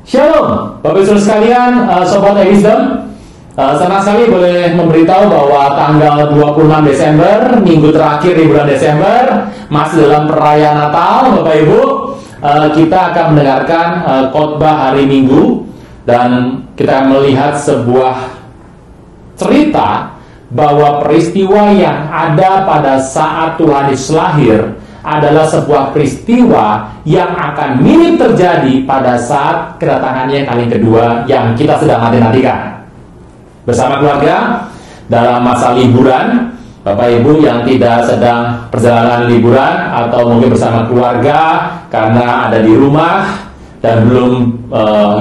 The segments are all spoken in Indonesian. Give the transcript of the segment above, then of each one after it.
Shalom, Bapak Ibu sekalian, Sobat Wisdom. Senang sekali boleh memberitahu bahwa tanggal 26 Desember, minggu terakhir di bulan Desember, masih dalam perayaan Natal, Bapak Ibu, kita akan mendengarkan khotbah hari Minggu, dan kita melihat sebuah cerita bahwa peristiwa yang ada pada saat Tuhan Yesus lahir adalah sebuah peristiwa yang akan mirip terjadi pada saat kedatangannya yang kali kedua yang kita sedang nanti-nantikan. Bersama keluarga dalam masa liburan, Bapak Ibu yang tidak sedang perjalanan liburan atau mungkin bersama keluarga karena ada di rumah dan belum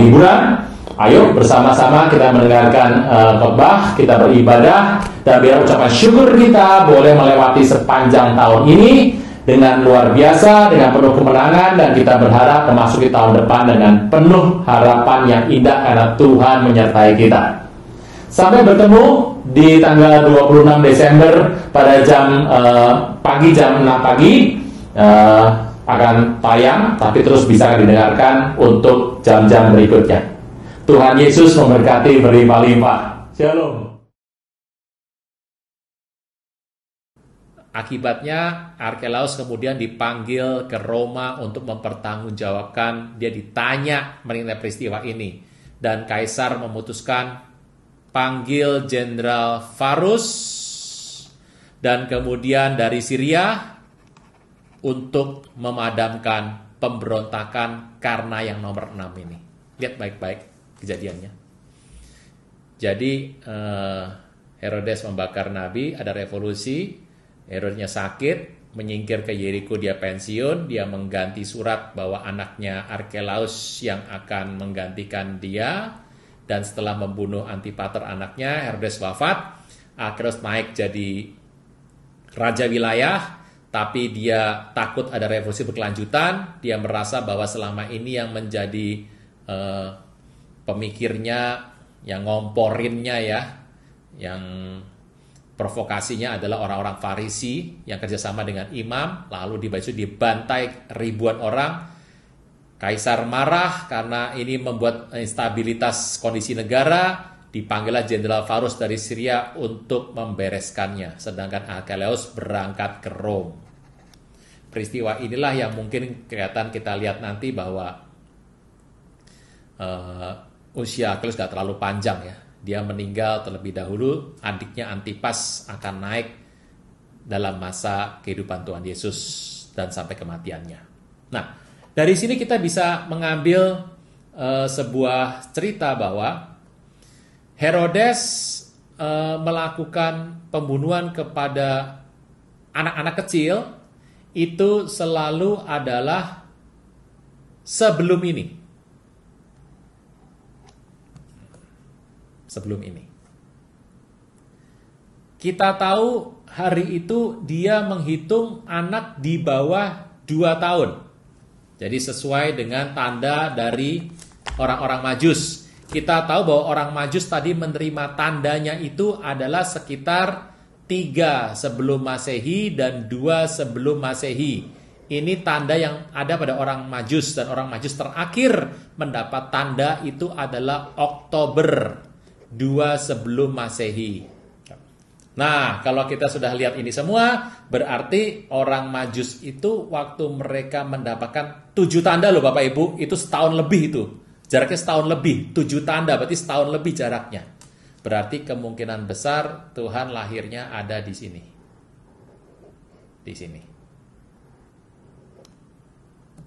liburan, ayo bersama-sama kita mendengarkan khotbah, kita beribadah, dan biar ucapan syukur kita boleh melewati sepanjang tahun ini dengan luar biasa, dengan penuh kemenangan, dan kita berharap memasuki tahun depan dengan penuh harapan yang indah karena Tuhan menyertai kita. Sampai bertemu di tanggal 26 Desember pada jam pagi, jam 6 pagi akan tayang, tapi terus bisa didengarkan untuk jam-jam berikutnya. Tuhan Yesus memberkati berlimpah-limpah. Shalom. Akibatnya Arkelaus kemudian dipanggil ke Roma untuk mempertanggungjawabkan. Dia ditanya mengenai peristiwa ini, dan Kaisar memutuskan panggil Jenderal Varus dan kemudian dari Syria untuk memadamkan pemberontakan karena yang nomor 6 ini. Lihat baik-baik kejadiannya. Jadi Herodes membakar nabi, ada revolusi. Herodesnya sakit, menyingkir ke Yeriko, dia pensiun, dia mengganti surat bahwa anaknya Arkelaus yang akan menggantikan dia, dan setelah membunuh Antipater anaknya, Herodes wafat. Arkelaus naik jadi raja wilayah, tapi dia takut ada revolusi berkelanjutan. Dia merasa bahwa selama ini yang menjadi pemikirnya, yang ngomporinnya ya, yang provokasinya adalah orang-orang Farisi yang kerjasama dengan imam, lalu dibantai ribuan orang. Kaisar marah karena ini membuat instabilitas kondisi negara, dipanggillah Jenderal Varus dari Syria untuk membereskannya, sedangkan Arkelaus berangkat ke Roma. Peristiwa inilah yang mungkin kelihatan kita lihat nanti bahwa usia Arkelaus gak terlalu panjang ya. Dia meninggal terlebih dahulu, adiknya Antipas akan naik dalam masa kehidupan Tuhan Yesus dan sampai kematiannya. Nah, dari sini kita bisa mengambil sebuah cerita bahwa Herodes melakukan pembunuhan kepada anak-anak kecil itu selalu adalah sebelum ini. Sebelum ini. Kita tahu hari itu dia menghitung anak di bawah 2 tahun. Jadi sesuai dengan tanda dari orang-orang Majus. Kita tahu bahwa orang Majus tadi menerima tandanya itu adalah sekitar 3 sebelum Masehi dan 2 sebelum Masehi. Ini tanda yang ada pada orang Majus, dan orang Majus terakhir mendapat tanda itu adalah Oktober 2 sebelum Masehi. Nah, kalau kita sudah lihat ini semua, berarti orang Majus itu waktu mereka mendapatkan 7 tanda loh Bapak Ibu, itu setahun lebih itu. Jaraknya setahun lebih, 7 tanda berarti setahun lebih jaraknya. Berarti kemungkinan besar Tuhan lahirnya ada di sini. Di sini.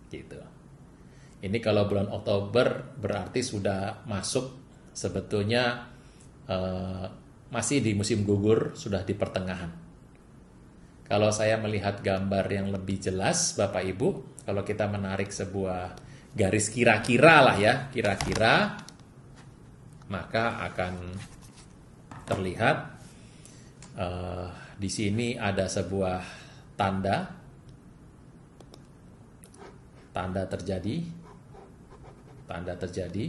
Gitu. Ini kalau bulan Oktober berarti sudah masuk sebetulnya masih di musim gugur, sudah di pertengahan. Kalau saya melihat gambar yang lebih jelas Bapak Ibu, kalau kita menarik sebuah garis kira-kira lah ya, kira-kira, maka akan terlihat di sini ada sebuah tanda terjadi,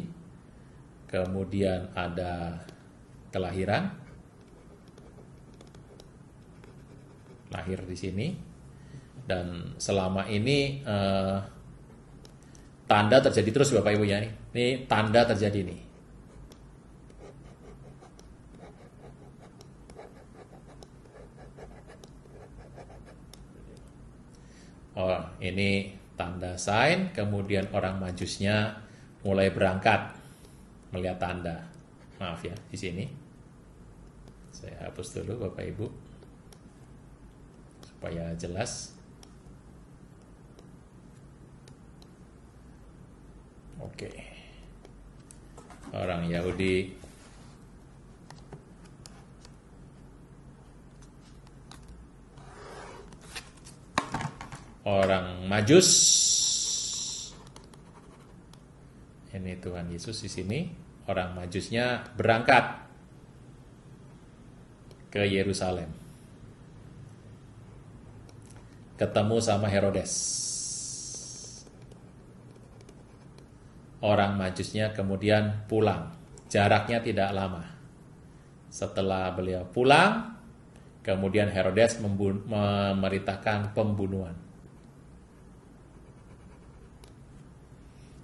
kemudian ada kelahiran, lahir di sini, dan selama ini tanda terjadi terus Bapak Ibu ya. Ini tanda terjadi nih. Oh, ini tanda sign, kemudian orang Majusnya mulai berangkat melihat tanda. Maaf ya, di sini. Saya hapus dulu Bapak Ibu supaya jelas. Oke. Orang Yahudi orang Majus. Ini Tuhan Yesus di sini. Orang Majusnya berangkat ke Yerusalem. Ketemu sama Herodes. Orang Majusnya kemudian pulang. Jaraknya tidak lama. Setelah beliau pulang, kemudian Herodes memerintahkan pembunuhan.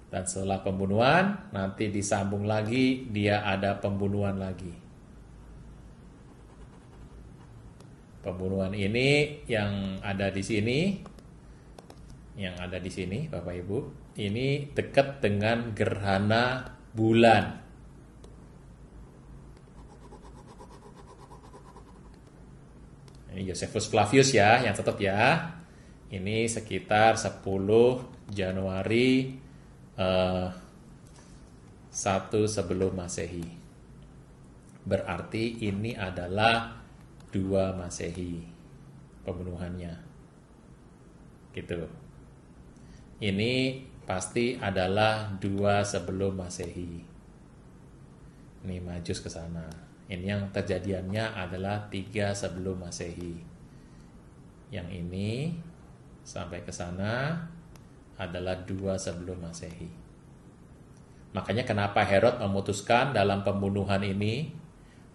Dan setelah pembunuhan, nanti disambung lagi, dia ada pembunuhan lagi. Pembunuhan ini yang ada di sini, Bapak Ibu, ini dekat dengan gerhana bulan. Ini Josephus Flavius ya, yang tetap ya. Ini sekitar 10 Januari 1 sebelum Masehi. Berarti ini adalah 2 Masehi pembunuhannya. Gitu. Ini pasti adalah 2 sebelum Masehi. Ini Majus ke sana. Ini yang terjadiannya adalah 3 sebelum Masehi. Yang ini sampai ke sana adalah 2 sebelum Masehi. Makanya kenapa Herod memutuskan dalam pembunuhan ini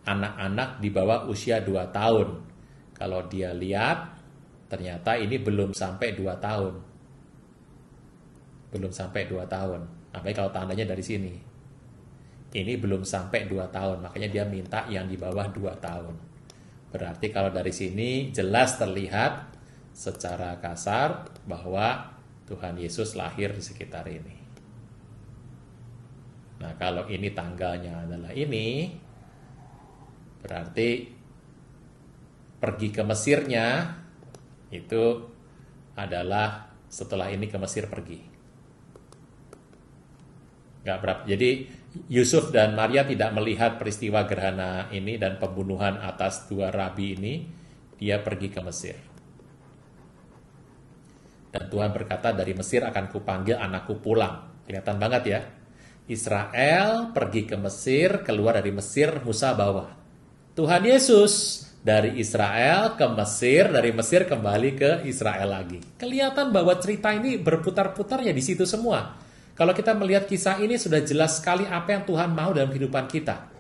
anak-anak di bawah usia 2 tahun. Kalau dia lihat, ternyata ini belum sampai 2 tahun. Belum sampai 2 tahun. Apalagi kalau tandanya dari sini. Ini belum sampai 2 tahun. Makanya dia minta yang di bawah 2 tahun. Berarti kalau dari sini jelas terlihat secara kasar bahwa Tuhan Yesus lahir di sekitar ini. Nah, kalau ini tanggalnya adalah ini, berarti pergi ke Mesirnya itu adalah setelah ini ke Mesir pergi. Nggak berapa. Jadi Yusuf dan Maria tidak melihat peristiwa gerhana ini dan pembunuhan atas 2 rabi ini, dia pergi ke Mesir. Dan Tuhan berkata, dari Mesir akan kupanggil anakku pulang. Kelihatan banget ya. Israel pergi ke Mesir, keluar dari Mesir, Musa bawa. Tuhan Yesus dari Israel ke Mesir, dari Mesir kembali ke Israel lagi. Kelihatan bahwa cerita ini berputar-putar ya di situ semua. Kalau kita melihat kisah ini sudah jelas sekali apa yang Tuhan mau dalam kehidupan kita.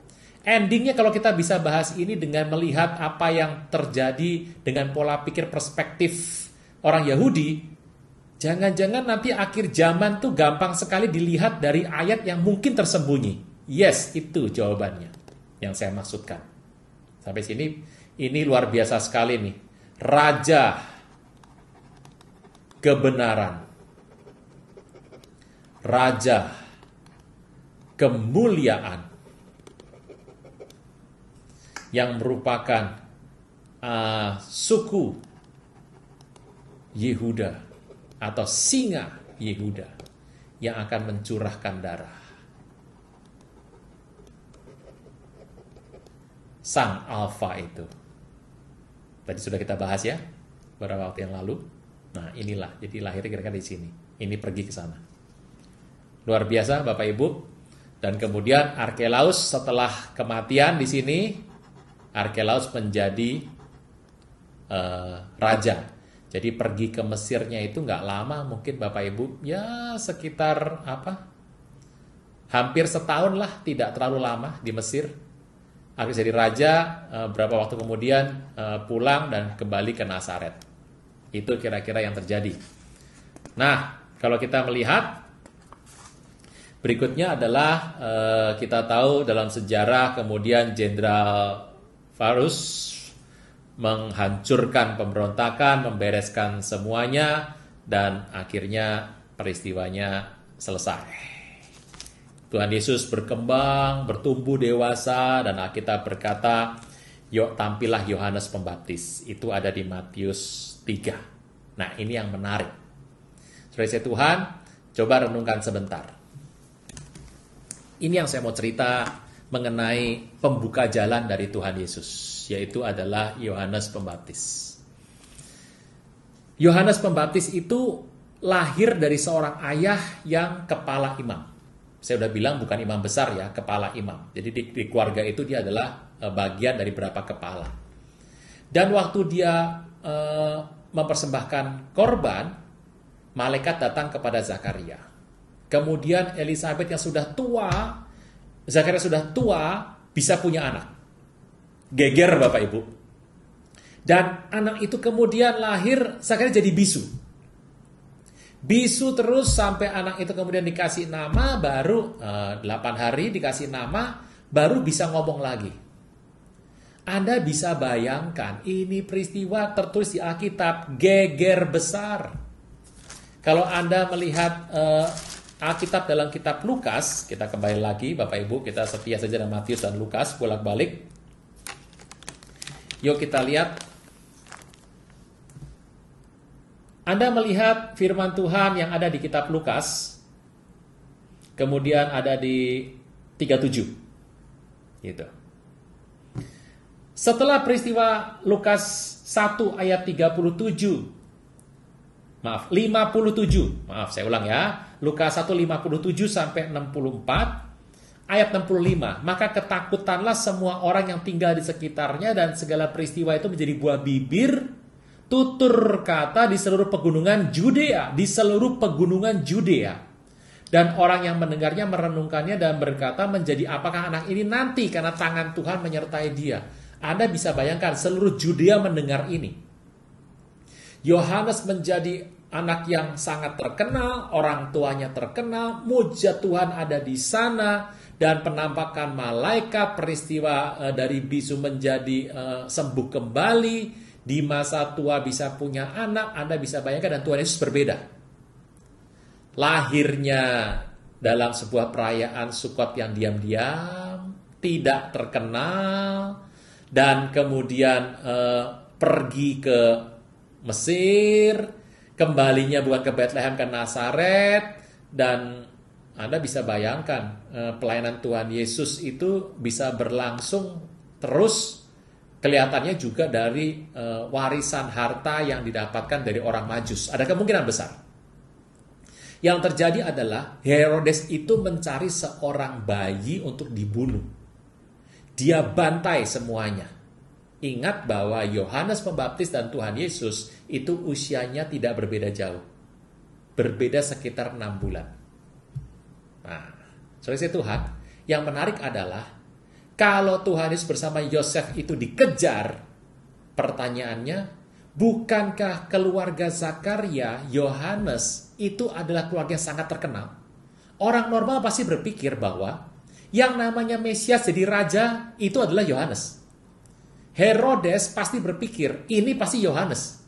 Endingnya kalau kita bisa bahas ini dengan melihat apa yang terjadi dengan pola pikir perspektif orang Yahudi, jangan-jangan nanti akhir zaman tuh gampang sekali dilihat dari ayat yang mungkin tersembunyi. Yes, itu jawabannya yang saya maksudkan. Sampai sini, ini luar biasa sekali nih. Raja kebenaran. Raja kemuliaan. Yang merupakan suku Yehuda atau singa Yehuda yang akan mencurahkan darah. Sang Alfa itu. Tadi sudah kita bahas ya beberapa waktu yang lalu. Nah, inilah jadi lahirnya kira-kira di sini. Ini pergi ke sana. Luar biasa Bapak Ibu. Dan kemudian Arkelaus setelah kematian di sini, Arkelaus menjadi raja. Jadi pergi ke Mesirnya itu nggak lama, mungkin Bapak Ibu, ya sekitar hampir setahun lah, tidak terlalu lama di Mesir. Akhirnya jadi raja, berapa waktu kemudian pulang dan kembali ke Nazaret. Itu kira-kira yang terjadi. Nah, kalau kita melihat Berikutnya adalah kita tahu dalam sejarah kemudian Jenderal Varus menghancurkan pemberontakan, membereskan semuanya, dan akhirnya peristiwanya selesai. Tuhan Yesus berkembang, bertumbuh dewasa, dan Alkitab berkata, "Yuk tampillah Yohanes Pembaptis." Itu ada di Matius 3. Nah, ini yang menarik. Saudara Tuhan, coba renungkan sebentar. Ini yang saya mau cerita mengenai pembuka jalan dari Tuhan Yesus, yaitu adalah Yohanes Pembaptis. Yohanes Pembaptis itu lahir dari seorang ayah yang kepala imam. Saya udah bilang bukan imam besar ya, kepala imam. Jadi di keluarga itu dia adalah bagian dari beberapa kepala. Dan waktu dia mempersembahkan korban, malaikat datang kepada Zakaria. Kemudian Elisabeth yang sudah tua, Zakaria sudah tua, bisa punya anak. Geger Bapak Ibu. Dan anak itu kemudian lahir, Zakaria jadi bisu. Bisu terus sampai anak itu kemudian dikasih nama, baru 8 hari dikasih nama, baru bisa ngomong lagi. Anda bisa bayangkan, ini peristiwa tertulis di Alkitab, geger besar. Kalau Anda melihat Alkitab dalam kitab Lukas, kita kembali lagi Bapak Ibu, kita setia saja dengan Matius dan Lukas, bolak-balik. Yuk kita lihat. Anda melihat firman Tuhan yang ada di kitab Lukas, kemudian ada di 37. Gitu. Setelah peristiwa Lukas 1 ayat 57, saya ulang ya. Lukas 1 57 sampai 64, ayat 65. Maka ketakutanlah semua orang yang tinggal di sekitarnya dan segala peristiwa itu menjadi buah bibir, tutur kata di seluruh pegunungan Judea, Dan orang yang mendengarnya merenungkannya dan berkata, menjadi apakah anak ini nanti karena tangan Tuhan menyertai dia. Anda bisa bayangkan seluruh Judea mendengar ini. Yohanes menjadi anak yang sangat terkenal, orang tuanya terkenal, mujizat Tuhan ada di sana, dan penampakan malaikat, peristiwa dari bisu menjadi sembuh kembali, di masa tua bisa punya anak. Anda bisa bayangkan, dan Tuhan Yesus berbeda. Lahirnya dalam sebuah perayaan Sukot yang diam-diam, tidak terkenal, dan kemudian pergi ke Mesir, kembalinya bukan ke Bethlehem, ke Nazaret, dan Anda bisa bayangkan pelayanan Tuhan Yesus itu bisa berlangsung terus. Kelihatannya juga dari warisan harta yang didapatkan dari orang Majus. Ada kemungkinan besar. Yang terjadi adalah Herodes itu mencari seorang bayi untuk dibunuh. Dia bantai semuanya. Ingat bahwa Yohanes Pembaptis dan Tuhan Yesus itu usianya tidak berbeda jauh. Berbeda sekitar 6 bulan. Nah, saudara Tuhan, yang menarik adalah kalau Tuhan Yesus bersama Yosef itu dikejar, pertanyaannya, bukankah keluarga Zakaria, Yohanes, itu adalah keluarga yang sangat terkenal? Orang normal pasti berpikir bahwa yang namanya Mesias jadi raja itu adalah Yohanes. Herodes pasti berpikir, ini pasti Yohanes.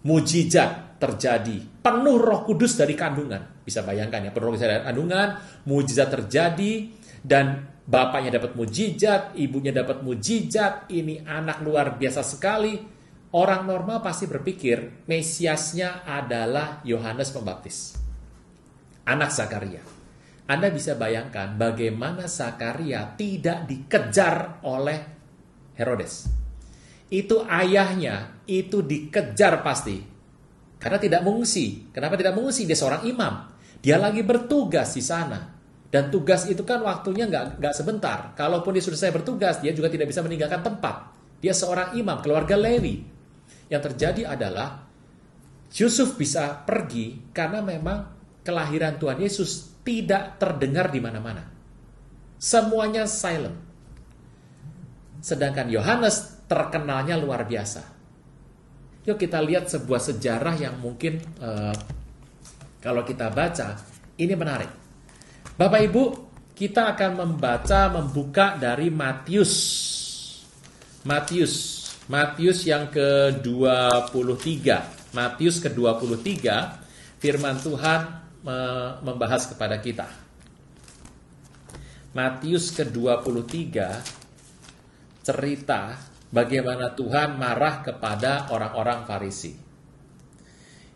Mujizat terjadi, penuh Roh Kudus dari kandungan. Bisa bayangkan ya, penuh Roh Kudus dari kandungan, mujizat terjadi, dan bapaknya dapat mujizat, ibunya dapat mujizat, ini anak luar biasa sekali. Orang normal pasti berpikir, Mesiasnya adalah Yohanes Pembaptis, anak Zakaria. Anda bisa bayangkan bagaimana Zakaria tidak dikejar oleh Herodes. Itu ayahnya, itu dikejar pasti. Karena tidak mengungsi. Kenapa tidak mengungsi? Dia seorang imam. Dia lagi bertugas di sana. Dan tugas itu kan waktunya nggak sebentar. Kalaupun dia sudah selesai bertugas, dia juga tidak bisa meninggalkan tempat. Dia seorang imam, keluarga Lewi. Yang terjadi adalah Yusuf bisa pergi karena memang kelahiran Tuhan Yesus tidak terdengar di mana-mana. Semuanya silent. Sedangkan Yohanes terkenalnya luar biasa. Yuk kita lihat sebuah sejarah yang mungkin kalau kita baca, ini menarik. Bapak Ibu, kita akan membuka dari Matius. Matius yang ke-23. Matius ke-23, firman Tuhan membahas kepada kita. Matius ke-23 cerita bagaimana Tuhan marah kepada orang-orang Farisi.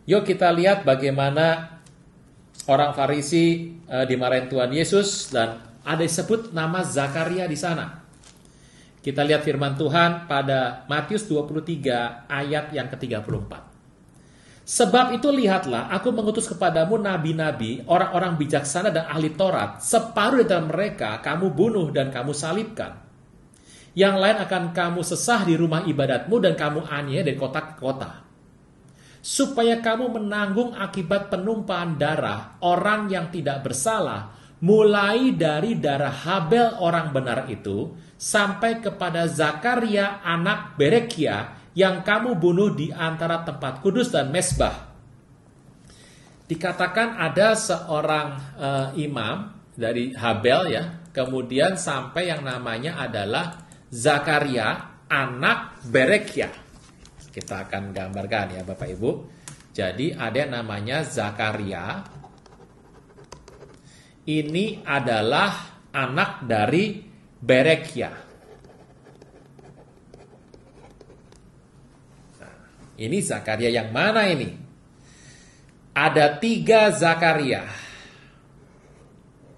Yuk kita lihat bagaimana orang Farisi dimarahin Tuhan Yesus dan ada disebut nama Zakaria di sana. Kita lihat firman Tuhan pada Matius 23 ayat yang ke-34. Sebab itu lihatlah, aku mengutus kepadamu nabi-nabi, orang-orang bijaksana dan ahli Taurat. Separuh dari mereka kamu bunuh dan kamu salibkan. Yang lain akan kamu sesah di rumah ibadatmu dan kamu aniaya dari kota ke kota. Supaya kamu menanggung akibat penumpahan darah orang yang tidak bersalah, mulai dari darah Habel orang benar itu, sampai kepada Zakaria anak Berekia yang kamu bunuh di antara tempat kudus dan mesbah. Dikatakan ada seorang imam dari Habel ya, kemudian sampai yang namanya adalah Zakaria anak Berekia. Kita akan gambarkan ya Bapak Ibu. Jadi ada yang namanya Zakaria. Ini adalah anak dari Berekia. Nah, ini Zakaria yang mana ini? Ada 3 Zakaria.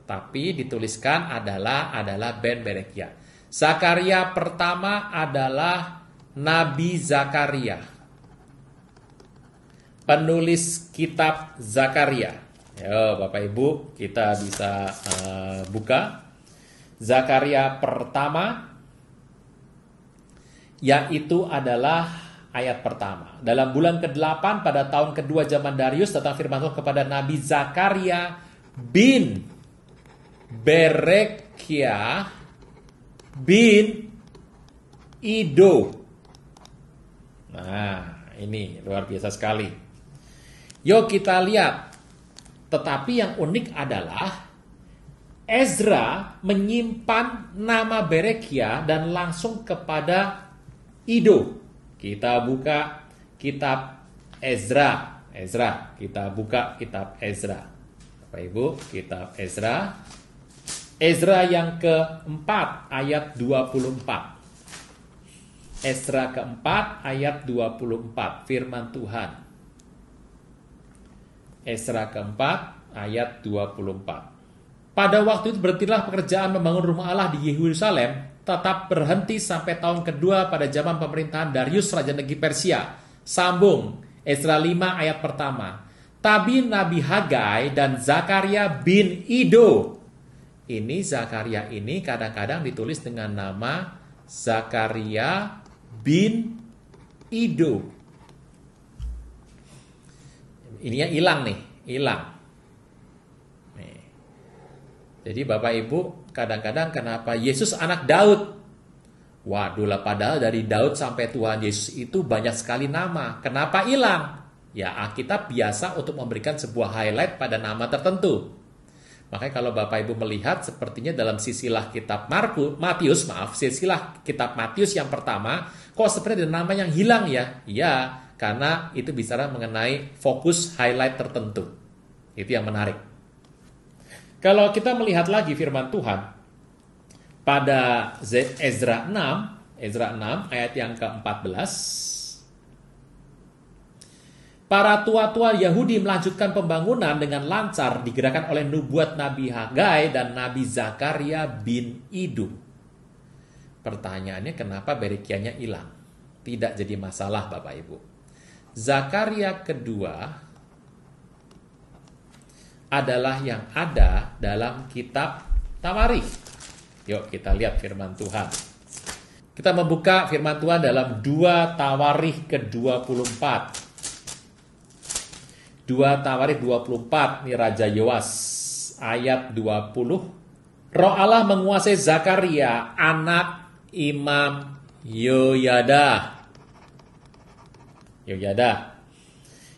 Tapi dituliskan adalah Ben Berekia. Zakaria pertama adalah Nabi Zakaria. Penulis kitab Zakaria. Yo, Bapak Ibu, kita bisa buka Zakaria pertama, yaitu adalah ayat pertama. Dalam bulan ke-8 pada tahun kedua zaman Darius datang firman Tuhan kepada Nabi Zakaria bin Berekia bin Ido. Nah, ini luar biasa sekali. Yuk kita lihat. Tetapi yang unik adalah Ezra menyimpan nama Berekia dan langsung kepada Ido. Kita buka kitab Ezra. Kita buka kitab Ezra. Bapak Ibu, kitab Ezra. Ezra yang keempat ayat 24. Ezra keempat ayat 24. Firman Tuhan. Ezra keempat ayat 24. Pada waktu itu berhentilah pekerjaan membangun rumah Allah di Yerusalem, tetap berhenti sampai tahun kedua pada zaman pemerintahan Darius Raja Negeri Persia. Sambung, Ezra 5 ayat pertama. Tapi Nabi Hagai dan Zakaria bin Ido. Ini Zakaria ini kadang-kadang ditulis dengan nama Zakaria bin Ido. Ininya hilang nih, hilang. Jadi Bapak Ibu, kadang-kadang kenapa Yesus anak Daud? Waduh lah, padahal dari Daud sampai Tuhan Yesus itu banyak sekali nama. Kenapa hilang? Ya, Alkitab biasa untuk memberikan sebuah highlight pada nama tertentu. Makanya kalau Bapak Ibu melihat sepertinya dalam silsilah kitab silsilah kitab Matius yang pertama, kok seperti ada nama yang hilang ya? Ya, karena itu bicara mengenai fokus highlight tertentu. Itu yang menarik. Kalau kita melihat lagi firman Tuhan pada Ezra 6 ayat yang ke-14. Para tua-tua Yahudi melanjutkan pembangunan dengan lancar digerakkan oleh nubuat Nabi Hagai dan Nabi Zakaria bin Ido. Pertanyaannya kenapa Berekianya hilang? Tidak jadi masalah Bapak Ibu. Zakaria kedua adalah yang ada dalam kitab Tawarikh. Yuk kita lihat firman Tuhan. Kita membuka firman Tuhan dalam 2 Tawarikh ke-24. 2 Tawarikh 24, ini Raja Yoas ayat 20. Roh Allah menguasai Zakaria anak Imam Yoyada.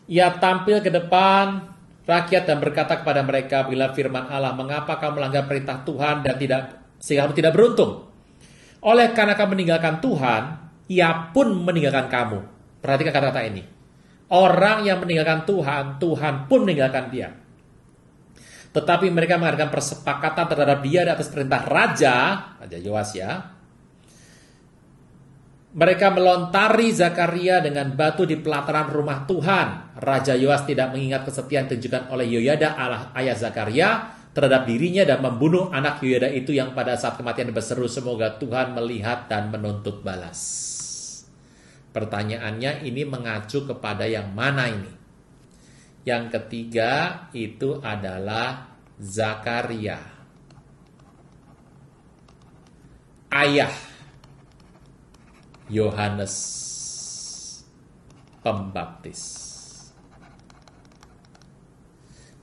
Ia tampil ke depan rakyat dan berkata kepada mereka, bila firman Allah, mengapa kamu melanggar perintah Tuhan dan sehingga kamu tidak beruntung? Oleh karena kamu meninggalkan Tuhan, Ia pun meninggalkan kamu. Perhatikan kata-kata ini. Orang yang meninggalkan Tuhan, Tuhan pun meninggalkan dia. Tetapi mereka mengadakan persepakatan terhadap dia di atas perintah Raja Yoas ya. Mereka melontari Zakaria dengan batu di pelataran rumah Tuhan. Raja Yoas tidak mengingat kesetiaan ditunjukkan oleh Yoyada ayah Zakaria terhadap dirinya dan membunuh anak Yoyada itu yang pada saat kematian berseru, semoga Tuhan melihat dan menuntut balas. Pertanyaannya ini mengacu kepada yang mana ini? Yang ketiga itu adalah Zakaria, ayah Yohanes Pembaptis.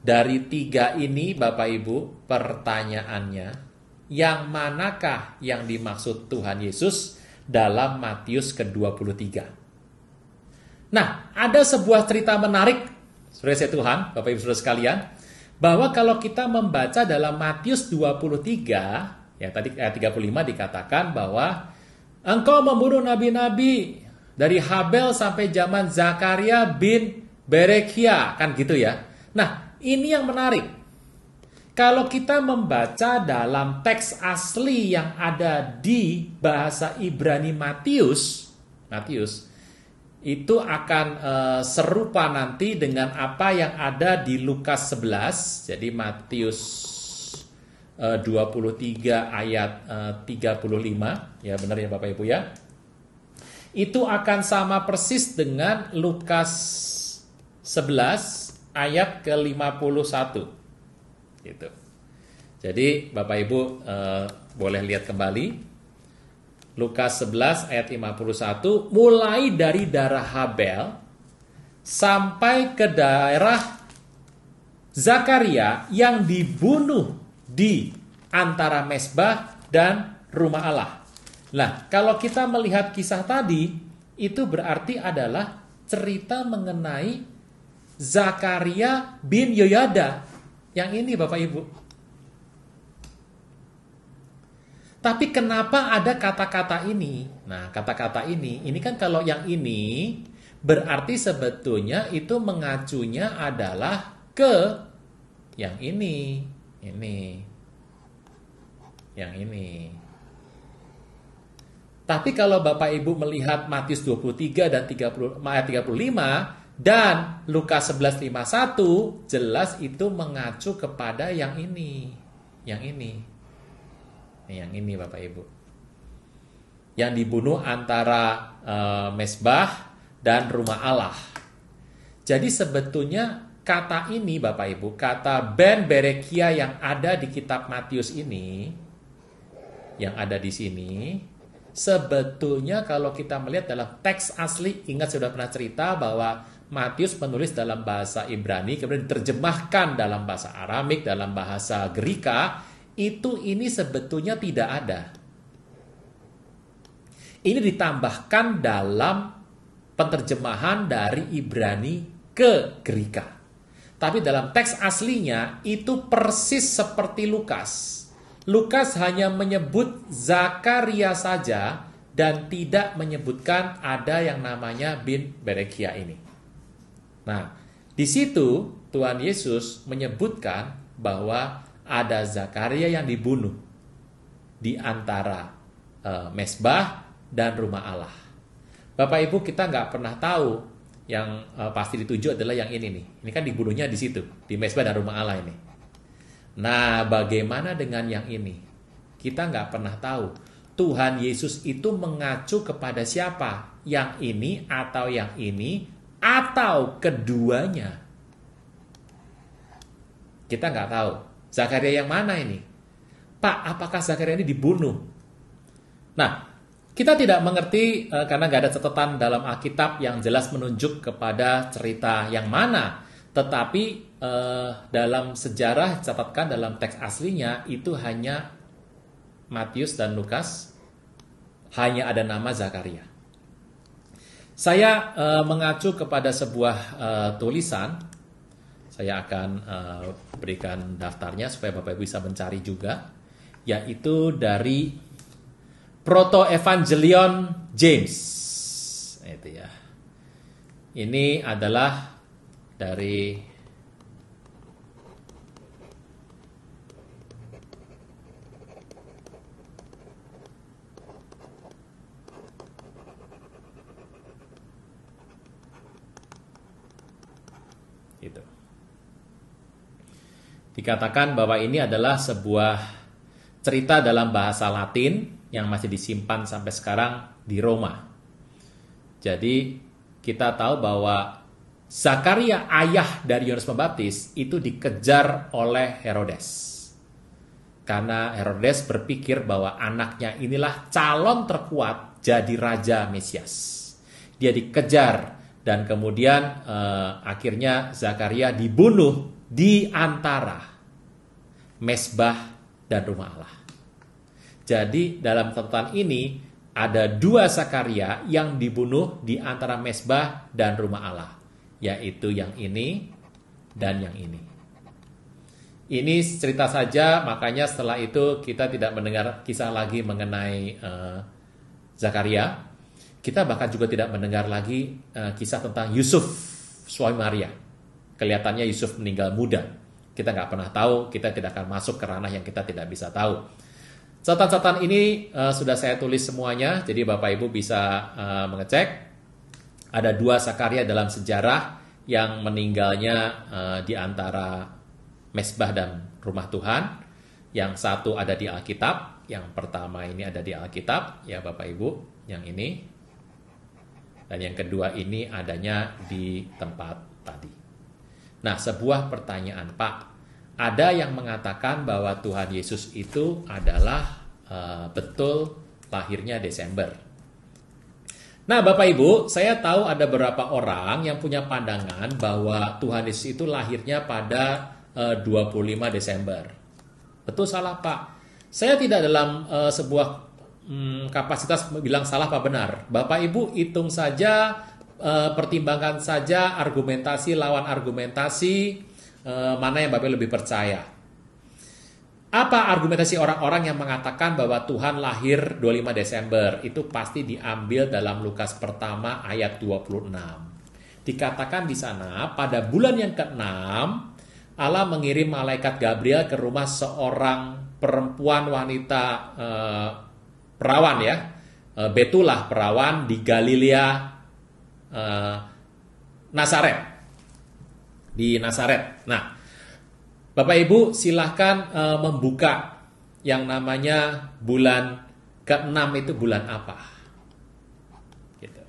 Dari tiga ini Bapak Ibu, pertanyaannya, yang manakah yang dimaksud Tuhan Yesus dalam Matius ke-23? Nah, ada sebuah cerita menarik, saudara Tuhan, Bapak Ibu Saudara sekalian, bahwa kalau kita membaca dalam Matius 23, ya tadi ayat 35 dikatakan bahwa engkau membunuh nabi-nabi dari Habel sampai zaman Zakaria bin Berekia, kan gitu ya. Nah, ini yang menarik. Kalau kita membaca dalam teks asli yang ada di bahasa Ibrani Matius itu akan serupa nanti dengan apa yang ada di Lukas 11. Jadi Matius 23 ayat 35, ya benar ya Bapak Ibu ya. Itu akan sama persis dengan Lukas 11 ayat ke-51. Gitu. Jadi Bapak Ibu boleh lihat kembali Lukas 11 ayat 51, mulai dari daerah Habel sampai ke daerah Zakaria yang dibunuh di antara mezbah dan rumah Allah. Nah, kalau kita melihat kisah tadi, itu berarti adalah cerita mengenai Zakaria bin Yoyada. Yang ini Bapak Ibu. Tapi kenapa ada kata-kata ini? Nah, kata-kata ini kan kalau yang ini berarti sebetulnya itu mengacunya adalah ke yang ini. Yang ini. Tapi kalau Bapak Ibu melihat Matius 23 dan 30, ayat 35 dan Lukas 11:51, jelas itu mengacu kepada yang ini. Yang ini Bapak Ibu. Yang dibunuh antara mezbah dan rumah Allah. Jadi sebetulnya kata ini Bapak Ibu, kata Ben Berekia yang ada di kitab Matius ini, yang ada di sini, sebetulnya kalau kita melihat dalam teks asli, ingat sudah pernah cerita bahwa Matius menulis dalam bahasa Ibrani, kemudian diterjemahkan dalam bahasa Aramik, dalam bahasa Gerika, ini sebetulnya tidak ada. Ini ditambahkan dalam penerjemahan dari Ibrani ke Gerika. Tapi dalam teks aslinya itu persis seperti Lukas. Lukas hanya menyebut Zakaria saja dan tidak menyebutkan ada yang namanya bin Berekia ini. Nah, di situ Tuhan Yesus menyebutkan bahwa ada Zakaria yang dibunuh di antara mezbah dan rumah Allah. Bapak Ibu, kita nggak pernah tahu yang pasti dituju adalah yang ini nih. Ini kan dibunuhnya di situ, di mezbah dan rumah Allah ini. Nah, bagaimana dengan yang ini? Kita nggak pernah tahu. Tuhan Yesus itu mengacu kepada siapa? Yang ini atau yang ini atau keduanya? Kita nggak tahu. Zakaria yang mana ini? Pak, apakah Zakaria ini dibunuh? Nah, kita tidak mengerti karena nggak ada catatan dalam Alkitab yang jelas menunjuk kepada cerita yang mana. Tetapi dalam sejarah catatkan dalam teks aslinya itu hanya Matius dan Lukas, hanya ada nama Zakaria. Saya mengacu kepada sebuah tulisan Saya akan berikan daftarnya supaya Bapak Ibu bisa mencari juga, yaitu dari Proto Evangelion James. Itu ya. Ini adalah dari itu. Dikatakan bahwa ini adalah sebuah cerita dalam bahasa Latin yang masih disimpan sampai sekarang di Roma. Jadi kita tahu bahwa Zakaria, ayah dari Yohanes Pembaptis, itu dikejar oleh Herodes. Karena Herodes berpikir bahwa anaknya inilah calon terkuat jadi raja Mesias. Dia dikejar dan kemudian akhirnya Zakaria dibunuh di antara mezbah dan rumah Allah. Jadi dalam catatan ini ada dua Zakaria yang dibunuh di antara mezbah dan rumah Allah, yaitu yang ini dan yang ini. Ini cerita saja, makanya setelah itu kita tidak mendengar kisah lagi mengenai Zakaria. Kita bahkan juga tidak mendengar lagi kisah tentang Yusuf, suami Maria. Kelihatannya Yusuf meninggal muda. Kita nggak pernah tahu, kita tidak akan masuk ke ranah yang kita tidak bisa tahu. Catatan-catatan ini sudah saya tulis semuanya, jadi Bapak Ibu bisa mengecek. Ada dua Zakaria dalam sejarah yang meninggalnya di antara mezbah dan rumah Tuhan. Yang satu ada di Alkitab, yang pertama ini ada di Alkitab, ya Bapak Ibu, yang ini. Dan yang kedua ini adanya di tempat tadi. Nah, sebuah pertanyaan, Pak. Ada yang mengatakan bahwa Tuhan Yesus itu adalah betul lahirnya Desember. Nah, Bapak Ibu, saya tahu ada beberapa orang yang punya pandangan bahwa Tuhan Yesus itu lahirnya pada 25 Desember. Betul salah, Pak? Saya tidak dalam sebuah kapasitas bilang salah apa benar. Bapak Ibu hitung saja, pertimbangkan saja argumentasi lawan argumentasi, mana yang Bapak lebih percaya. Apa argumentasi orang-orang yang mengatakan bahwa Tuhan lahir 25 Desember? Itu pasti diambil dalam Lukas pertama ayat 26. Dikatakan di sana, pada bulan yang ke-6, Allah mengirim malaikat Gabriel ke rumah seorang perempuan wanita perawan ya, Betulah perawan di Galilea, Nazaret. Di Nazaret. Nah, Bapak Ibu silahkan membuka yang namanya bulan ke-6 itu bulan apa? Gitu.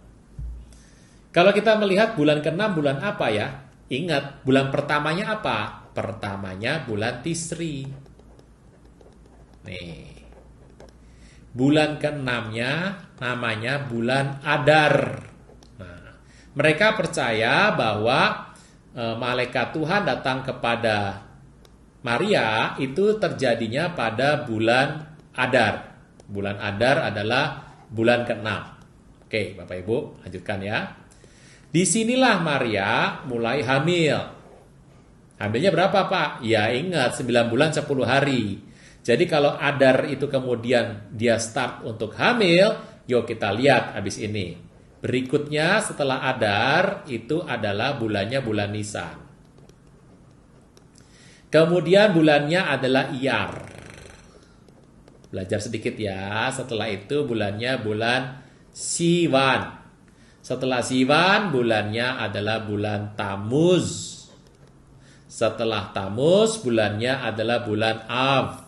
Kalau kita melihat bulan ke-6 bulan apa ya? Ingat, bulan pertamanya apa? Pertamanya bulan Tisri. Nih. Bulan ke-6-nya namanya bulan Adar. Nah, mereka percaya bahwa malaikat Tuhan datang kepada Maria itu terjadinya pada bulan Adar. Bulan Adar adalah bulan ke-6. Oke, Bapak Ibu, lanjutkan ya. Disinilah Maria mulai hamil. Hamilnya berapa, Pak? Ya ingat, 9 bulan 10 hari. Jadi kalau Adar itu kemudian dia start untuk hamil, yuk kita lihat habis ini. Berikutnya setelah Adar itu adalah bulannya bulan Nisan. Kemudian bulannya adalah Iyar. Belajar sedikit ya. Setelah itu bulannya bulan Siwan. Setelah Siwan bulannya adalah bulan Tamuz. Setelah Tamuz bulannya adalah bulan Av.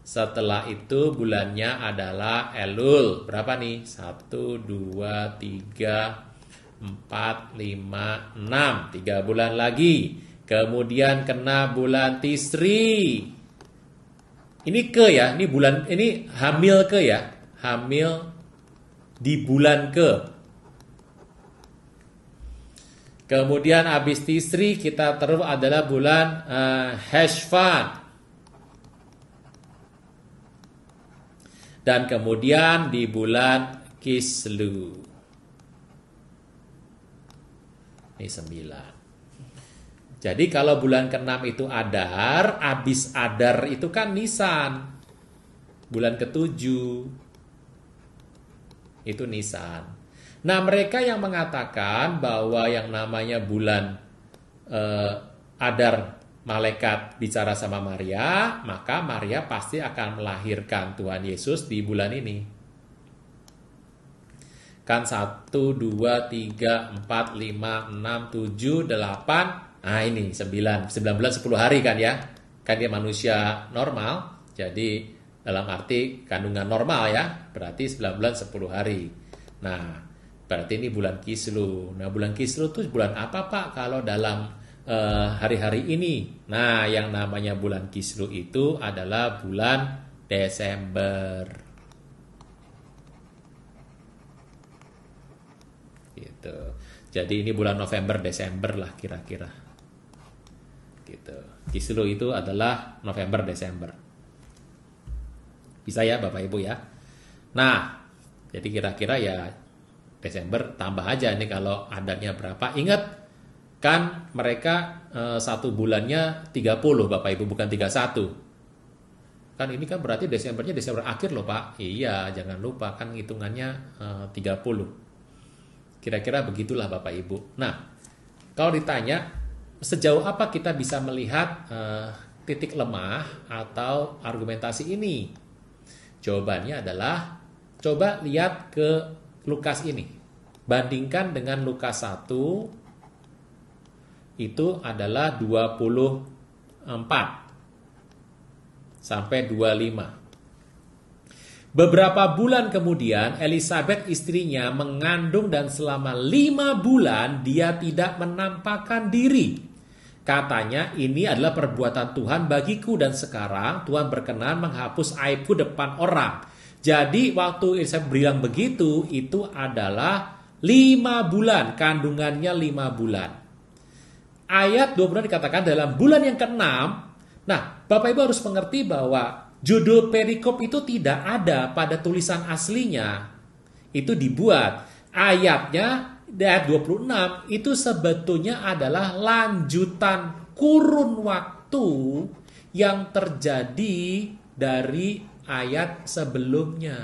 Setelah itu bulannya adalah Elul. Berapa nih? 1, 2, 3, 4, 5, 6. 3 bulan lagi. Kemudian kena bulan Tisri. Ini ke ya, ini bulan ini hamil ke ya. Hamil di bulan ke. Kemudian habis Tisri kita terus adalah bulan Heshvan. Dan kemudian di bulan Kislew. Ini 9. Jadi kalau bulan ke-6 itu Adar, habis Adar itu kan Nisan. Bulan ke-7 itu Nisan. Nah, mereka yang mengatakan bahwa yang namanya bulan Adar, malaikat bicara sama Maria, maka Maria pasti akan melahirkan Tuhan Yesus di bulan ini. Kan 1, 2, 3, 4, 5, 6, 7, 8. Nah ini 9 bulan 10 hari kan ya. Kan dia manusia normal. Jadi dalam arti kandungan normal ya. Berarti 9 bulan 10 hari. Nah berarti ini bulan Kislew. Nah bulan Kislew itu bulan apa Pak kalau dalam hari-hari ini? Nah yang namanya bulan Kislew itu adalah bulan Desember. Gitu. Jadi ini bulan November Desember lah kira-kira. Gitu. Kislew itu adalah November Desember. Bisa ya Bapak Ibu ya. Nah, jadi kira-kira ya Desember tambah aja nih kalau adatnya berapa. Ingat kan mereka satu bulannya 30 Bapak Ibu bukan 31. Kan ini kan berarti Desembernya Desember akhir loh Pak. Iya, jangan lupa kan hitungannya 30. Kira-kira begitulah Bapak Ibu. Nah, kalau ditanya sejauh apa kita bisa melihat titik lemah atau argumentasi ini? Jawabannya adalah coba lihat ke Lukas ini. Bandingkan dengan Lukas 1 itu adalah 24 sampai 25. Beberapa bulan kemudian Elizabeth istrinya mengandung dan selama 5 bulan dia tidak menampakkan diri. Katanya ini adalah perbuatan Tuhan bagiku dan sekarang Tuhan berkenan menghapus aibku depan orang. Jadi waktu Elizabeth bilang begitu itu adalah 5 bulan, kandungannya 5 bulan. Ayat 20 dikatakan dalam bulan yang ke-6. Nah, Bapak Ibu harus mengerti bahwa judul perikop itu tidak ada pada tulisan aslinya. Itu dibuat. Ayatnya di ayat 26 itu sebetulnya adalah lanjutan kurun waktu yang terjadi dari ayat sebelumnya.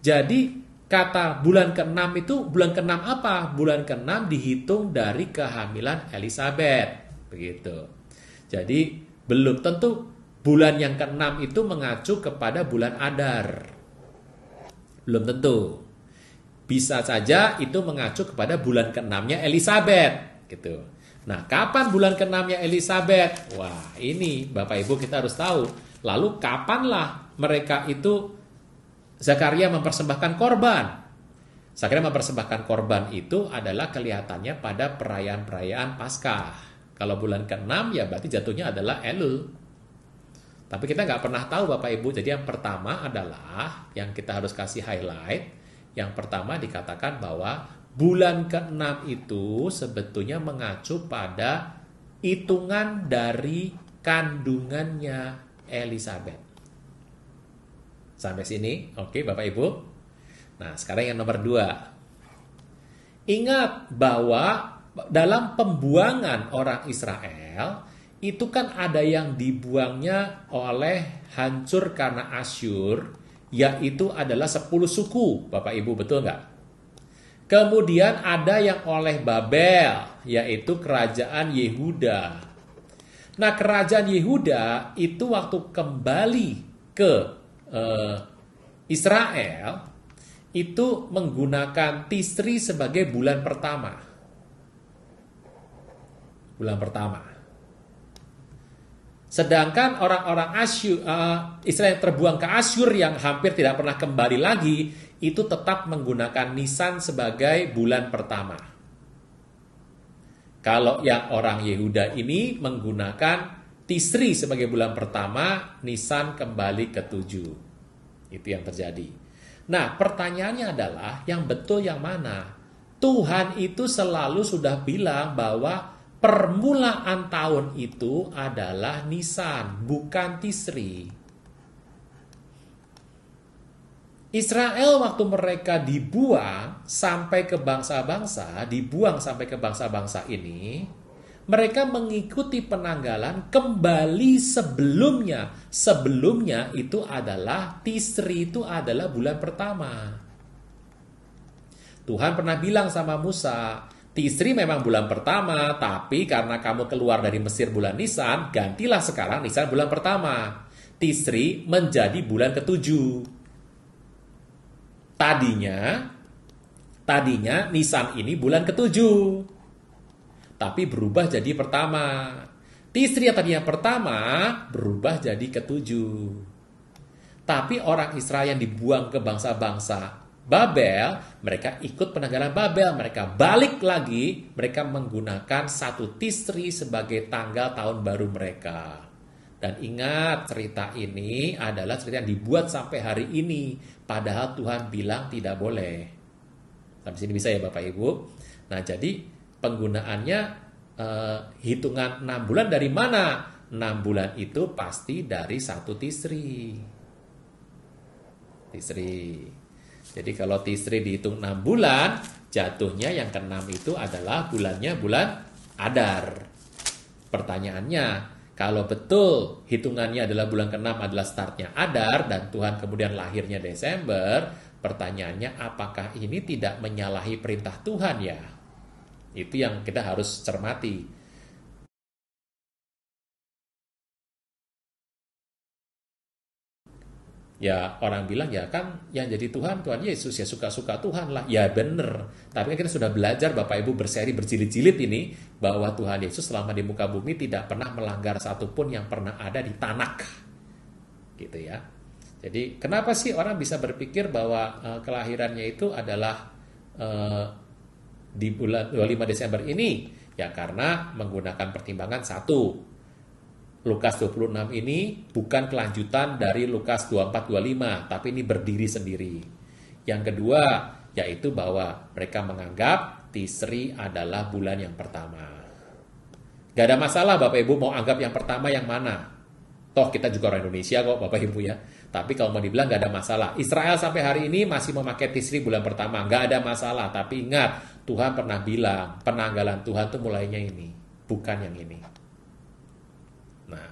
Jadi kata bulan ke-6 itu, bulan ke-6 apa? Bulan ke-6 dihitung dari kehamilan Elizabeth. Begitu. Jadi belum tentu bulan yang ke-6 itu mengacu kepada bulan Adar. Belum tentu. Bisa saja itu mengacu kepada bulan ke-6-nya Elizabeth. Gitu. Nah, kapan bulan ke-6-nya Elizabeth? Wah, ini Bapak Ibu kita harus tahu. Lalu kapanlah mereka itu Zakaria mempersembahkan korban? Zakaria mempersembahkan korban itu adalah kelihatannya pada perayaan-perayaan Paskah. Kalau bulan ke-6 ya berarti jatuhnya adalah Elul. Tapi kita nggak pernah tahu Bapak Ibu. Jadi yang pertama adalah yang kita harus kasih highlight. Yang pertama dikatakan bahwa bulan ke-6 itu sebetulnya mengacu pada hitungan dari kandungannya Elizabeth. Sampai sini, oke Bapak Ibu. Nah sekarang yang nomor 2. Ingat bahwa dalam pembuangan orang Israel itu kan ada yang dibuangnya oleh hancur karena Asyur, yaitu adalah 10 suku, Bapak Ibu, betul nggak? Kemudian ada yang oleh Babel, yaitu kerajaan Yehuda. Nah, kerajaan Yehuda itu waktu kembali ke Israel, itu menggunakan Tisri sebagai bulan pertama. Bulan pertama. Sedangkan orang-orang Asyur, Israel yang terbuang ke Asyur yang hampir tidak pernah kembali lagi, itu tetap menggunakan Nisan sebagai bulan pertama. Kalau yang orang Yehuda ini menggunakan Tisri sebagai bulan pertama, Nisan kembali ke 7. Itu yang terjadi. Nah, pertanyaannya adalah yang betul yang mana? Tuhan itu selalu sudah bilang bahwa permulaan tahun itu adalah Nisan, bukan Tisri. Israel waktu mereka dibuang sampai ke bangsa-bangsa ini, Mereka mengikuti penanggalan kembali sebelumnya. Sebelumnya itu adalah Tisri, itu adalah bulan pertama. Tuhan pernah bilang sama Musa, Tisri memang bulan pertama, tapi karena kamu keluar dari Mesir bulan Nisan, gantilah sekarang Nisan bulan pertama. Tisri menjadi bulan ketujuh. Tadinya Nisan ini bulan ketujuh. Tapi berubah jadi pertama. Tisri yang tadinya pertama berubah jadi ketujuh. Tapi orang Israel yang dibuang ke bangsa-bangsa Babel, mereka ikut penanggalan Babel. Mereka balik lagi, mereka menggunakan 1 Tisri sebagai tanggal tahun baru mereka. Dan ingat, cerita ini adalah cerita yang dibuat sampai hari ini. Padahal Tuhan bilang tidak boleh. Sampai sini bisa ya Bapak Ibu? Nah, jadi penggunaannya hitungan 6 bulan dari mana? 6 bulan itu pasti dari 1 Tisri. Jadi kalau Tisri dihitung 6 bulan, jatuhnya yang ke-6 itu adalah bulannya bulan Adar. Pertanyaannya, kalau betul hitungannya adalah bulan ke-6 adalah startnya Adar dan Tuhan kemudian lahirnya Desember, pertanyaannya apakah ini tidak menyalahi perintah Tuhan ya? Itu yang kita harus cermati. Ya orang bilang ya kan yang jadi Tuhan Yesus ya suka-suka Tuhan lah. Ya bener. Tapi kan kita sudah belajar Bapak Ibu berseri berjilid-jilid ini bahwa Tuhan Yesus selama di muka bumi tidak pernah melanggar satupun yang pernah ada di Tanakh. Gitu ya. Jadi kenapa sih orang bisa berpikir bahwa kelahirannya itu adalah di bulan 25 Desember ini? Ya karena menggunakan pertimbangan 1. Lukas 26 ini bukan kelanjutan dari Lukas 24-25, tapi ini berdiri sendiri. Yang kedua, yaitu bahwa mereka menganggap Tisri adalah bulan yang pertama. Gak ada masalah Bapak Ibu mau anggap yang pertama yang mana. Toh kita juga orang Indonesia kok Bapak Ibu ya. Tapi kalau mau dibilang gak ada masalah. Israel sampai hari ini masih memakai Tisri bulan pertama. Gak ada masalah. Tapi ingat, Tuhan pernah bilang penanggalan Tuhan tuh mulainya ini, bukan yang ini. Nah,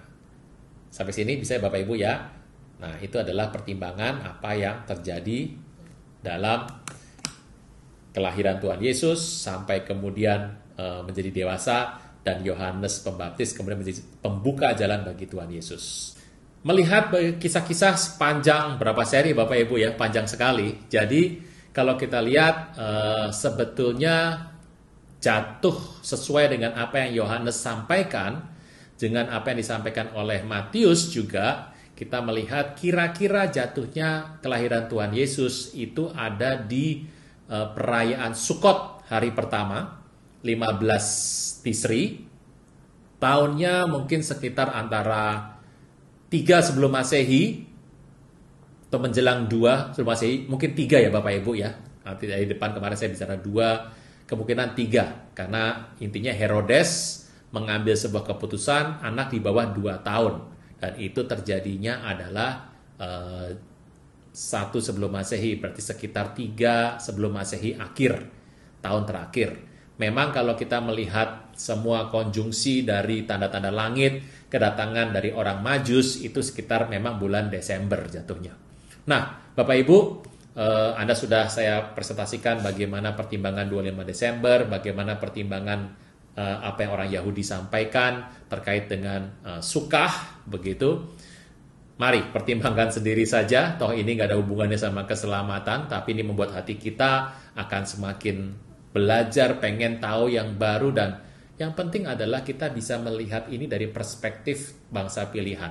sampai sini bisa Bapak Ibu ya. Nah, itu adalah pertimbangan apa yang terjadi dalam kelahiran Tuhan Yesus sampai kemudian menjadi dewasa dan Yohanes Pembaptis kemudian menjadi pembuka jalan bagi Tuhan Yesus. Melihat kisah-kisah sepanjang berapa seri Bapak Ibu ya, panjang sekali. Jadi kalau kita lihat sebetulnya jatuh sesuai dengan apa yang Yohanes sampaikan, dengan apa yang disampaikan oleh Matius juga, kita melihat kira-kira jatuhnya kelahiran Tuhan Yesus itu ada di perayaan Sukot hari pertama, 15 Tisri. Tahunnya mungkin sekitar antara 3 sebelum Masehi, atau menjelang 2 sebelum Masehi, mungkin 3 ya Bapak Ibu ya. Nanti dari depan kemarin saya bicara 2, kemungkinan 3. Karena intinya Herodes mengambil sebuah keputusan anak di bawah 2 tahun. Dan itu terjadinya adalah 1 sebelum Masehi, berarti sekitar 3 sebelum Masehi akhir, tahun terakhir. Memang kalau kita melihat semua konjungsi dari tanda-tanda langit, kedatangan dari orang Majus, itu sekitar memang bulan Desember jatuhnya. Nah, Bapak Ibu, Anda sudah saya presentasikan bagaimana pertimbangan 25 Desember, bagaimana pertimbangan apa yang orang Yahudi sampaikan terkait dengan Sukah, begitu. Mari pertimbangkan sendiri saja, toh ini nggak ada hubungannya sama keselamatan, tapi ini membuat hati kita akan semakin belajar, pengen tahu yang baru, dan yang penting adalah kita bisa melihat ini dari perspektif bangsa pilihan.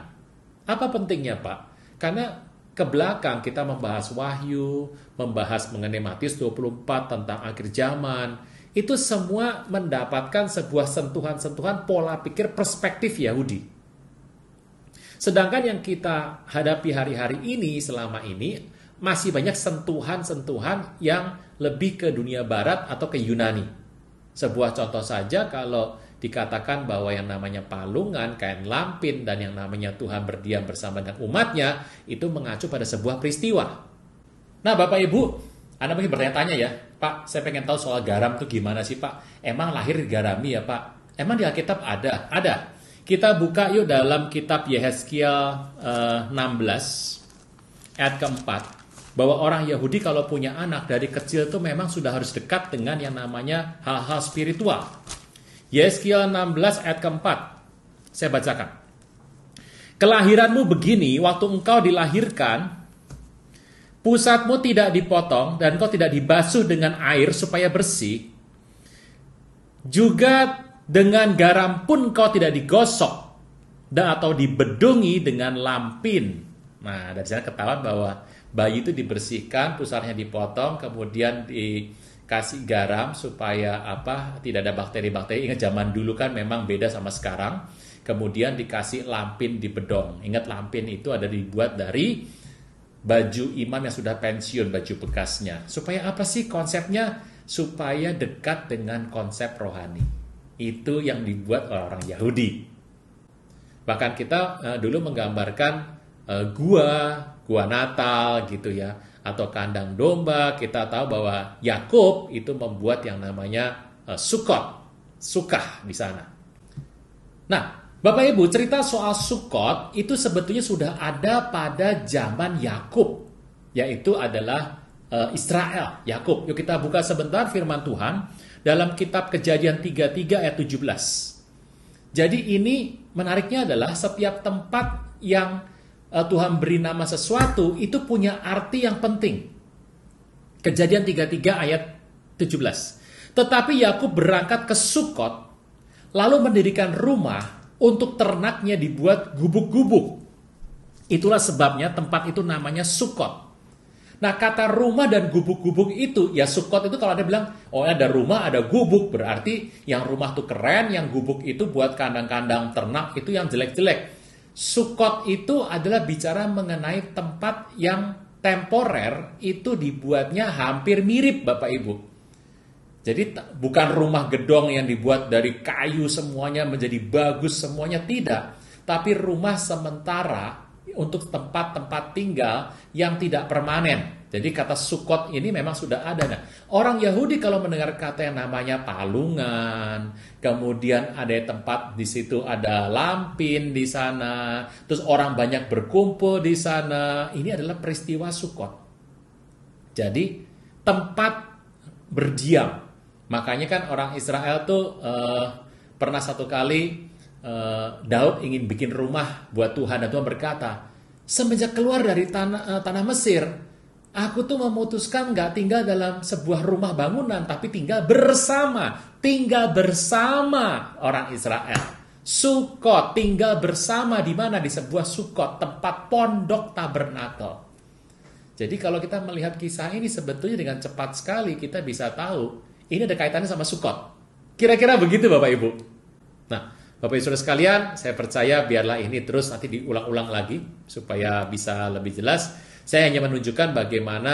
Apa pentingnya Pak? Karena ke belakang kita membahas Wahyu, membahas mengenai Matius 24 tentang akhir zaman, itu semua mendapatkan sebuah sentuhan-sentuhan pola pikir perspektif Yahudi. Sedangkan yang kita hadapi hari-hari ini, selama ini, masih banyak sentuhan-sentuhan yang lebih ke dunia barat atau ke Yunani. Sebuah contoh saja, kalau dikatakan bahwa yang namanya palungan, kain lampin, dan yang namanya Tuhan berdiam bersama dengan umatnya, itu mengacu pada sebuah peristiwa. Nah Bapak Ibu, Anda mungkin bertanya-tanya ya, Pak, saya pengen tahu soal garam itu gimana sih Pak? Emang lahir digarami ya Pak? Emang di Alkitab ada? Ada. Kita buka yuk dalam kitab Yehezkiel 16 ayat keempat. Bahwa orang Yahudi kalau punya anak dari kecil itu memang sudah harus dekat dengan yang namanya hal-hal spiritual. Yehezkiel 16 ayat keempat. Saya bacakan. Kelahiranmu begini, waktu engkau dilahirkan, pusatmu tidak dipotong dan kau tidak dibasuh dengan air supaya bersih. Juga dengan garam pun kau tidak digosok dan atau dibedungi dengan lampin. Nah, dari sana ketahuan bahwa bayi itu dibersihkan, pusarnya dipotong, kemudian dikasih garam supaya tidak ada bakteri-bakteri. Ingat zaman dulu kan memang beda sama sekarang. Kemudian dikasih lampin di bedong. Ingat lampin itu ada dibuat dari baju imam yang sudah pensiun, baju bekasnya. Supaya apa sih konsepnya? Supaya dekat dengan konsep rohani. Itu yang dibuat oleh orang Yahudi. Bahkan kita dulu menggambarkan gua Natal gitu ya, atau kandang domba. Kita tahu bahwa Yakub itu membuat yang namanya Sukah di sana. Nah, Bapak Ibu, cerita soal Sukot itu sebetulnya sudah ada pada zaman Yakub, yaitu adalah Israel, Yakub. Yuk kita buka sebentar firman Tuhan dalam kitab Kejadian 33 ayat 17. Jadi ini menariknya adalah setiap tempat yang Tuhan beri nama sesuatu itu punya arti yang penting. Kejadian 33 ayat 17. Tetapi Yakub berangkat ke Sukot, lalu mendirikan rumah untuk ternaknya dibuat gubuk-gubuk. Itulah sebabnya tempat itu namanya Sukot. Nah, kata rumah dan gubuk-gubuk itu, ya Sukot itu kalau ada bilang, oh ada rumah, ada gubuk, berarti yang rumah tuh keren, yang gubuk itu buat kandang-kandang ternak itu yang jelek-jelek. Sukot itu adalah bicara mengenai tempat yang temporer, itu dibuatnya hampir mirip Bapak Ibu. Jadi bukan rumah gedong yang dibuat dari kayu semuanya menjadi bagus semuanya, tidak. Tapi rumah sementara untuk tempat-tempat tinggal yang tidak permanen. Jadi kata Sukot ini memang sudah ada. Nah, orang Yahudi kalau mendengar kata yang namanya palungan, kemudian ada tempat di situ ada lampin di sana, terus orang banyak berkumpul di sana, ini adalah peristiwa Sukot. Jadi tempat berdiam. Makanya kan orang Israel tuh pernah satu kali Daud ingin bikin rumah buat Tuhan, dan Tuhan berkata, semenjak keluar dari tanah Mesir, aku tuh memutuskan nggak tinggal dalam sebuah rumah bangunan, tapi tinggal bersama orang Israel. Sukot, tinggal bersama di mana? Di sebuah Sukot, tempat pondok tabernakel. Jadi kalau kita melihat kisah ini sebetulnya dengan cepat sekali kita bisa tahu ini ada kaitannya sama Sukot. Kira-kira begitu Bapak Ibu. Nah, Bapak Ibu Saudara sekalian, saya percaya biarlah ini terus nanti diulang-ulang lagi supaya bisa lebih jelas. Saya hanya menunjukkan bagaimana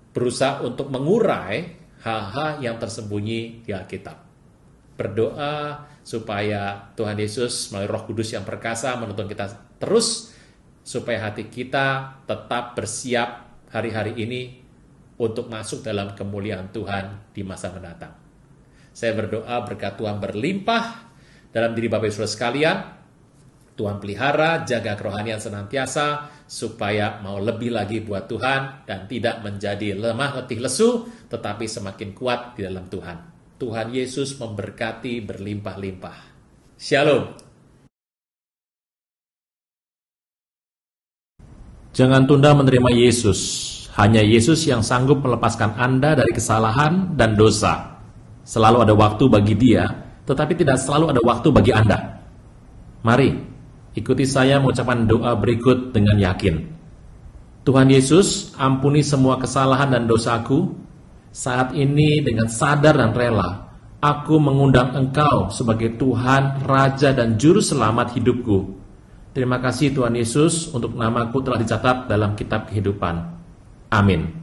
berusaha untuk mengurai hal-hal yang tersembunyi di Alkitab. Berdoa supaya Tuhan Yesus melalui Roh Kudus yang perkasa menuntun kita terus, supaya hati kita tetap bersiap hari-hari ini untuk masuk dalam kemuliaan Tuhan di masa mendatang. Saya berdoa berkat Tuhan berlimpah dalam diri Bapak Ibu Saudara sekalian. Tuhan pelihara, jaga kerohanian senantiasa, supaya mau lebih lagi buat Tuhan dan tidak menjadi lemah, letih, lesu, tetapi semakin kuat di dalam Tuhan. Tuhan Yesus memberkati berlimpah-limpah. Shalom. Jangan tunda menerima Yesus. Hanya Yesus yang sanggup melepaskan Anda dari kesalahan dan dosa. Selalu ada waktu bagi Dia, tetapi tidak selalu ada waktu bagi Anda. Mari, ikuti saya mengucapkan doa berikut dengan yakin. Tuhan Yesus, ampuni semua kesalahan dan dosaku. Saat ini dengan sadar dan rela, aku mengundang Engkau sebagai Tuhan, Raja dan Juru Selamat hidupku. Terima kasih Tuhan Yesus untuk namaku telah dicatat dalam kitab kehidupan. Amin.